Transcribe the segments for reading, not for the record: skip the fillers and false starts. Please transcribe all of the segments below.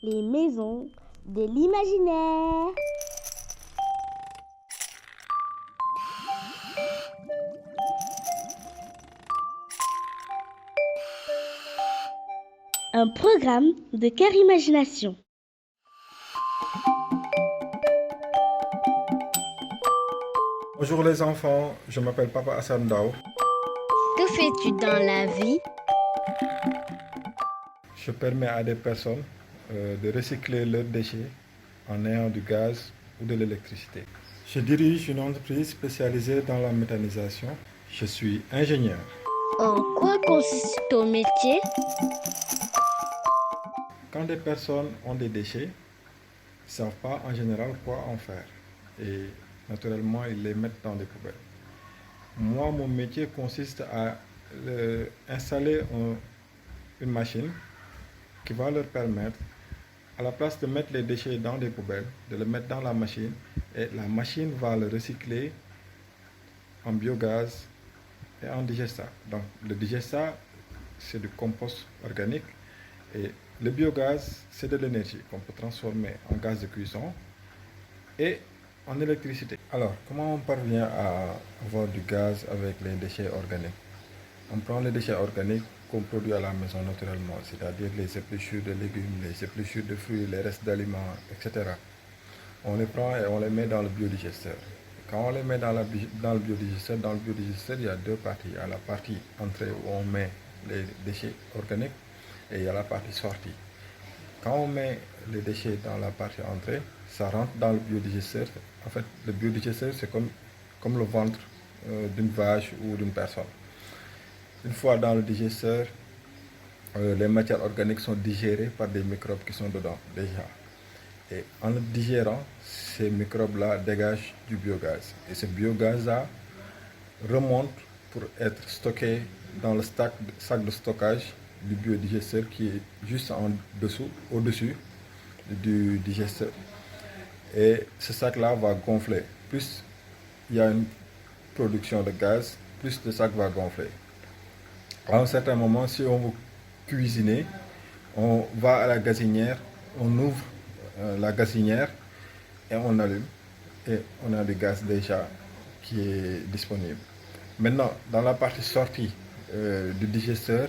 Les maisons de l'imaginaire. Un programme de Cœur Imagination. Bonjour les enfants, je m'appelle Papa Hassan Dao. Que fais-tu dans la vie? Je permets à des personnes de recycler leurs déchets en ayant du gaz ou de l'électricité. Je dirige une entreprise spécialisée dans la méthanisation. Je suis ingénieur. En quoi consiste ton métier? Quand des personnes ont des déchets, ils ne savent pas en général quoi en faire. Et naturellement, ils les mettent dans des poubelles. Moi, mon métier consiste à installer une machine qui va leur permettre, à la place de mettre les déchets dans des poubelles, de les mettre dans la machine, et la machine va le recycler en biogaz et en digestat. Donc le digestat, c'est du compost organique, et le biogaz, c'est de l'énergie qu'on peut transformer en gaz de cuisson et en électricité. Alors, comment on parvient à avoir du gaz avec les déchets organiques? On prend les déchets organiques qu'on produit à la maison naturellement, c'est-à-dire les épluchures de légumes, les épluchures de fruits, les restes d'aliments, etc. On les prend et on les met dans le biodigesteur. Quand on les met dans le biodigesteur, il y a deux parties. Il y a la partie entrée où on met les déchets organiques et il y a la partie sortie. Quand on met les déchets dans la partie entrée, ça rentre dans le biodigesteur. En fait, le biodigesteur, c'est comme le ventre d'une vache ou d'une personne. Une fois dans le digesteur, les matières organiques sont digérées par des microbes qui sont dedans déjà. Et en le digérant, ces microbes-là dégagent du biogaz. Et ce biogaz-là remonte pour être stocké dans le sac de stockage du biodigesteur qui est juste au-dessus du digesteur. Et ce sac-là va gonfler. Plus il y a une production de gaz, plus le sac va gonfler. À un certain moment, si on veut cuisiner, on va à la gazinière, on ouvre la gazinière et on allume. Et on a du gaz déjà qui est disponible. Maintenant, dans la partie sortie du digesteur,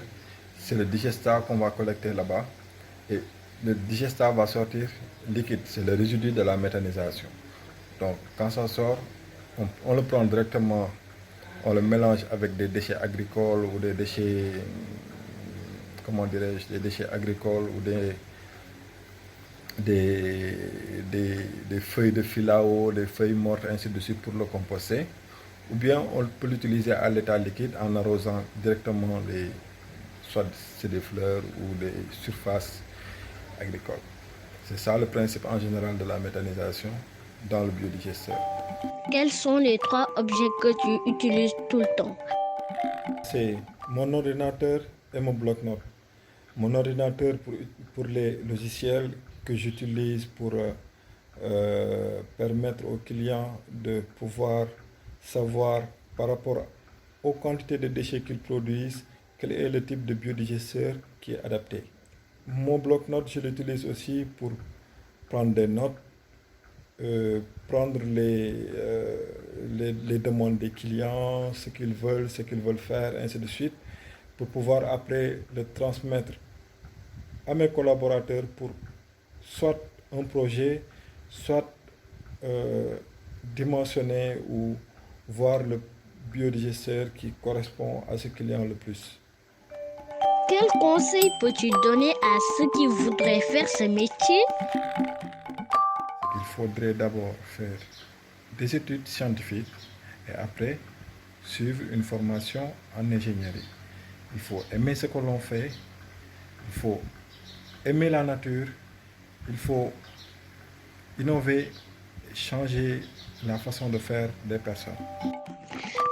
c'est le digestat qu'on va collecter là-bas. Et le digestat va sortir liquide, c'est le résidu de la méthanisation. Donc, quand ça sort, on le prend directement, on le mélange avec des déchets agricoles ou des déchets, comment dirais-je, des déchets agricoles ou des feuilles de filao, des feuilles mortes, ainsi de suite pour le composter. Ou bien on peut l'utiliser à l'état liquide en arrosant directement soit c'est des fleurs ou des surfaces agricoles. C'est ça le principe en général de la méthanisation dans le biodigesteur. Quels sont les 3 objets que tu utilises tout le temps? C'est mon ordinateur et mon bloc-notes. Mon ordinateur pour les logiciels que j'utilise pour permettre aux clients de pouvoir savoir par rapport aux quantités de déchets qu'ils produisent, quel est le type de biodigesteur qui est adapté. Mon bloc-notes, je l'utilise aussi pour prendre des notes, prendre les demandes des clients, ce qu'ils veulent faire, ainsi de suite, pour pouvoir après le transmettre à mes collaborateurs pour soit un projet, soit dimensionner ou voir le biodigesteur qui correspond à ce client le plus. Quel conseil peux-tu donner à ceux qui voudraient faire ce métier? Il faudrait d'abord faire des études scientifiques et après suivre une formation en ingénierie. Il faut aimer ce que l'on fait, il faut aimer la nature, il faut innover, changer la façon de faire des personnes.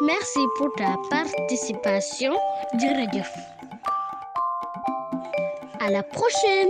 Merci pour ta participation. Jërëjëf. À la prochaine.